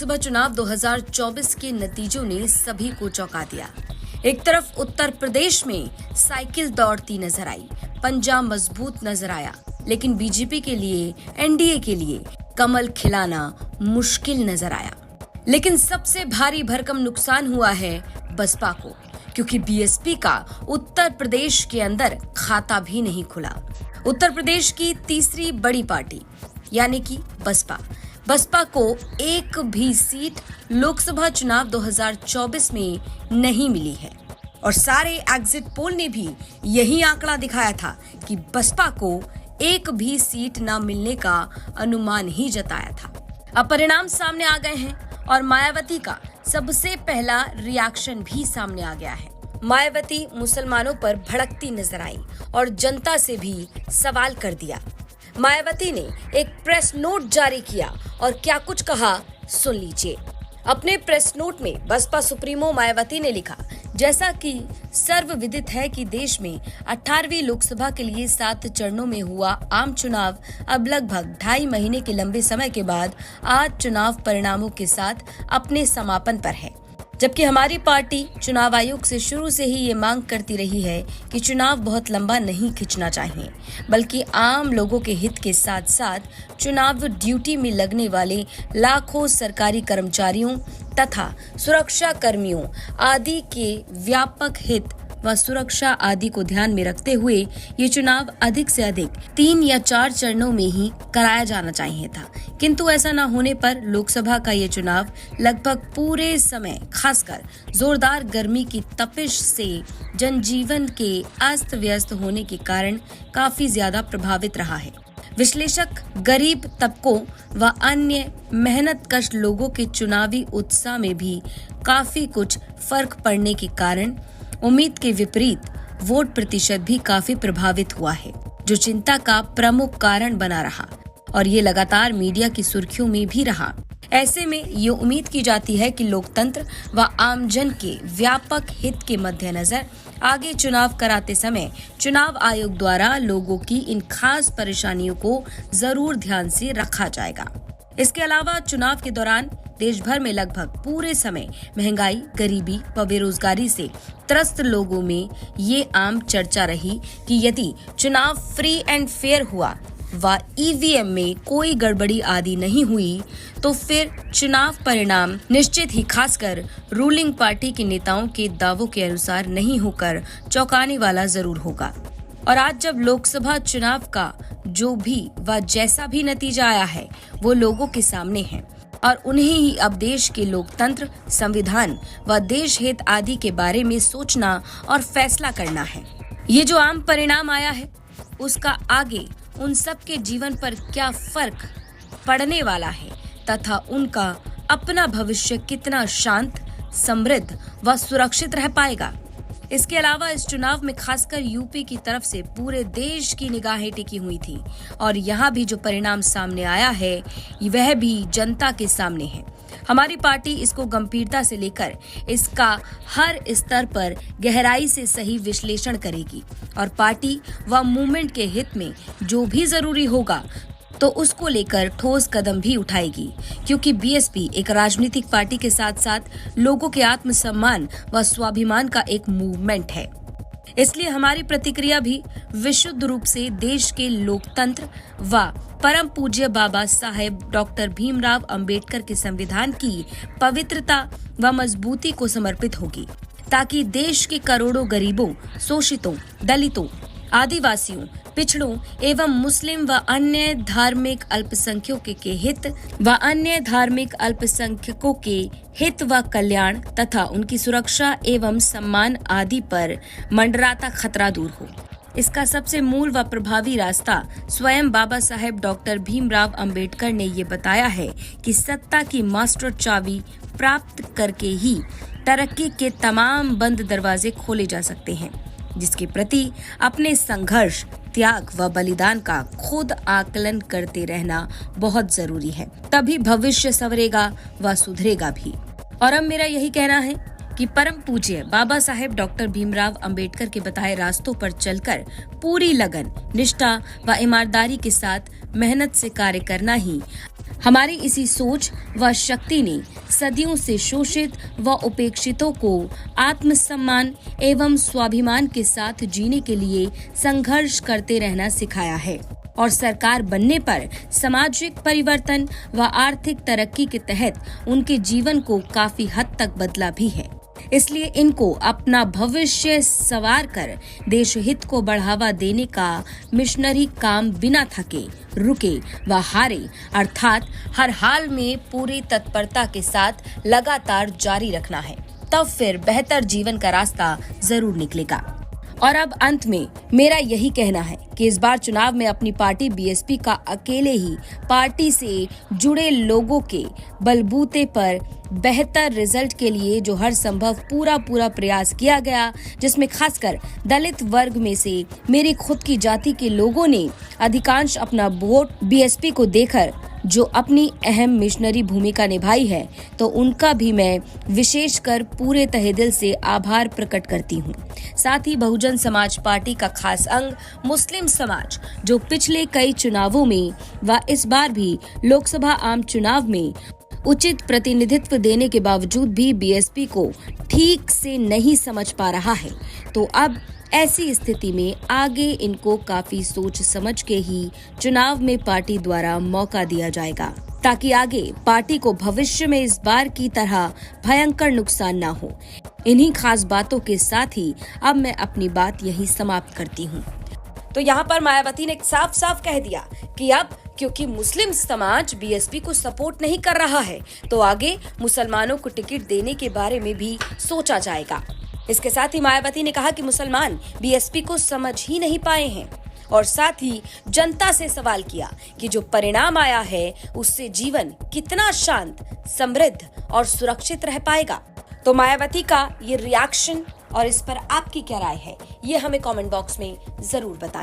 लोकसभा चुनाव 2024 के नतीजों ने सभी को चौंका दिया। एक तरफ उत्तर प्रदेश में साइकिल दौड़ती नजर आई, पंजा मजबूत नजर आया, लेकिन बीजेपी के लिए, एनडीए के लिए कमल खिलाना मुश्किल नजर आया। लेकिन सबसे भारी भरकम नुकसान हुआ है बसपा को, क्योंकि बीएसपी का उत्तर प्रदेश के अंदर खाता भी नहीं खुला। उत्तर प्रदेश की तीसरी बड़ी पार्टी यानी कि बसपा को एक भी सीट लोकसभा चुनाव 2024 में नहीं मिली है और सारे एग्जिट पोल ने भी यही आंकड़ा दिखाया था कि बसपा को एक भी सीट न मिलने का अनुमान ही जताया था। अब परिणाम सामने आ गए हैं और मायावती का सबसे पहला रिएक्शन भी सामने आ गया है। मायावती मुसलमानों पर भड़कती नजर आई और जनता से भी सवाल कर दिया। मायावती ने एक प्रेस नोट जारी किया और क्या कुछ कहा सुन लीजिए। अपने प्रेस नोट में बसपा सुप्रीमो मायावती ने लिखा, जैसा कि सर्वविदित है कि देश में 18वीं लोकसभा के लिए 7 चरणों में हुआ आम चुनाव अब लगभग 2.5 महीने के लंबे समय के बाद आज चुनाव परिणामों के साथ अपने समापन पर है। जबकि हमारी पार्टी चुनाव आयोग से शुरू से ही ये मांग करती रही है कि चुनाव बहुत लंबा नहीं खिंचना चाहिए, बल्कि आम लोगों के हित के साथ साथ चुनाव ड्यूटी में लगने वाले लाखों सरकारी कर्मचारियों तथा सुरक्षा कर्मियों आदि के व्यापक हित व सुरक्षा आदि को ध्यान में रखते हुए ये चुनाव अधिक से अधिक 3 या 4 चरणों में ही कराया जाना चाहिए था। किंतु ऐसा न होने पर लोकसभा का ये चुनाव लगभग पूरे समय, खासकर जोरदार गर्मी की तपिश से जनजीवन के अस्त व्यस्त होने के कारण काफी ज्यादा प्रभावित रहा है। विश्लेषक गरीब तबकों व अन्य मेहनतकश लोगों के चुनावी उत्साह में भी काफी कुछ फर्क पड़ने के कारण उम्मीद के विपरीत वोट प्रतिशत भी काफी प्रभावित हुआ है, जो चिंता का प्रमुख कारण बना रहा और ये लगातार मीडिया की सुर्खियों में भी रहा। ऐसे में ये उम्मीद की जाती है कि लोकतंत्र व आमजन के व्यापक हित के मद्देनजर आगे चुनाव कराते समय चुनाव आयोग द्वारा लोगों की इन खास परेशानियों को जरूर ध्यान से रखा जाएगा। इसके अलावा चुनाव के दौरान देश भर में लगभग पूरे समय महंगाई, गरीबी व बेरोजगारी से त्रस्त लोगों में ये आम चर्चा रही कि यदि चुनाव फ्री एंड फेयर हुआ व ईवीएम में कोई गड़बड़ी आदि नहीं हुई तो फिर चुनाव परिणाम निश्चित ही खासकर रूलिंग पार्टी के नेताओं के दावों के अनुसार नहीं होकर चौंकाने वाला जरूर होगा। और आज जब लोकसभा चुनाव का जो भी व जैसा भी नतीजा आया है वो लोगों के सामने है और उन्हें ही अब देश के लोकतंत्र, संविधान व देश हित आदि के बारे में सोचना और फैसला करना है। ये जो आम परिणाम आया है उसका आगे उन सब के जीवन पर क्या फर्क पड़ने वाला है तथा उनका अपना भविष्य कितना शांत, समृद्ध व सुरक्षित रह पाएगा। इसके अलावा इस चुनाव में खासकर यूपी की तरफ से पूरे देश की निगाहें टिकी हुई थी और यहाँ भी जो परिणाम सामने आया है वह भी जनता के सामने है। हमारी पार्टी इसको गंभीरता से लेकर इसका हर स्तर पर गहराई से सही विश्लेषण करेगी और पार्टी व मूवमेंट के हित में जो भी जरूरी होगा तो उसको लेकर ठोस कदम भी उठाएगी, क्योंकि बीएसपी एक राजनीतिक पार्टी के साथ साथ लोगों के आत्मसम्मान व स्वाभिमान का एक मूवमेंट है। इसलिए हमारी प्रतिक्रिया भी विशुद्ध रूप से देश के लोकतंत्र व परम पूज्य बाबा साहेब डॉक्टर भीमराव अंबेडकर के संविधान की पवित्रता व मजबूती को समर्पित होगी, ताकि देश के करोड़ों गरीबों, शोषितों, दलितों, आदिवासियों, पिछड़ों एवं मुस्लिम व अन्य धार्मिक अल्पसंख्यकों के हित व कल्याण तथा उनकी सुरक्षा एवं सम्मान आदि पर मंडराता खतरा दूर हो। इसका सबसे मूल व प्रभावी रास्ता स्वयं बाबा साहेब डॉक्टर भीमराव अंबेडकर ने ये बताया है कि सत्ता की मास्टर चाबी प्राप्त करके ही तरक्की के तमाम बंद दरवाजे खोले जा सकते हैं, जिसके प्रति अपने संघर्ष, त्याग व बलिदान का खुद आकलन करते रहना बहुत जरूरी है। तभी भविष्य संवरेगा व सुधरेगा भी। और अब मेरा यही कहना है कि परम पूज्य बाबा साहेब डॉक्टर भीमराव अंबेडकर के बताए रास्तों पर चलकर पूरी लगन, निष्ठा व ईमानदारी के साथ मेहनत से कार्य करना ही हमारी इसी सोच व शक्ति ने सदियों से शोषित व उपेक्षितों को आत्मसम्मान एवं स्वाभिमान के साथ जीने के लिए संघर्ष करते रहना सिखाया है और सरकार बनने पर सामाजिक परिवर्तन व आर्थिक तरक्की के तहत उनके जीवन को काफी हद तक बदला भी है। इसलिए इनको अपना भविष्य संवार कर देश हित को बढ़ावा देने का मिशनरी काम बिना थके, रुके व हारे अर्थात हर हाल में पूरी तत्परता के साथ लगातार जारी रखना है। तब फिर बेहतर जीवन का रास्ता जरूर निकलेगा। और अब अंत में मेरा यही कहना है कि इस बार चुनाव में अपनी पार्टी बीएसपी का अकेले ही पार्टी से जुड़े लोगों के बलबूते पर बेहतर रिजल्ट के लिए जो हर संभव पूरा प्रयास किया गया, जिसमें खासकर दलित वर्ग में से मेरी खुद की जाति के लोगों ने अधिकांश अपना वोट बीएसपी को देकर जो अपनी अहम मिशनरी भूमिका निभाई है, तो उनका भी मैं विशेषकर पूरे तहे दिल से आभार प्रकट करती हूँ। साथ ही बहुजन समाज पार्टी का खास अंग मुस्लिम समाज, जो पिछले कई चुनावों में व इस बार भी लोकसभा आम चुनाव में उचित प्रतिनिधित्व देने के बावजूद भी बीएसपी को ठीक से नहीं समझ पा रहा है, तो अब ऐसी स्थिति में आगे इनको काफी सोच समझ के ही चुनाव में पार्टी द्वारा मौका दिया जाएगा, ताकि आगे पार्टी को भविष्य में इस बार की तरह भयंकर नुकसान ना हो। इन्हीं खास बातों के साथ ही अब मैं अपनी बात यही समाप्त करती हूँ। तो यहाँ पर मायावती ने साफ साफ कह दिया कि अब क्योंकि मुस्लिम समाज बीएसपी को सपोर्ट नहीं कर रहा है, तो आगे मुसलमानों को टिकट देने के बारे में भी सोचा जाएगा। इसके साथ ही मायावती ने कहा कि मुसलमान बीएसपी को समझ ही नहीं पाए हैं और साथ ही जनता से सवाल किया कि जो परिणाम आया है उससे जीवन कितना शांत, समृद्ध और सुरक्षित रह पाएगा। तो मायावती का ये रिएक्शन और इस पर आपकी क्या राय है, ये हमें कमेंट बॉक्स में जरूर बताएं।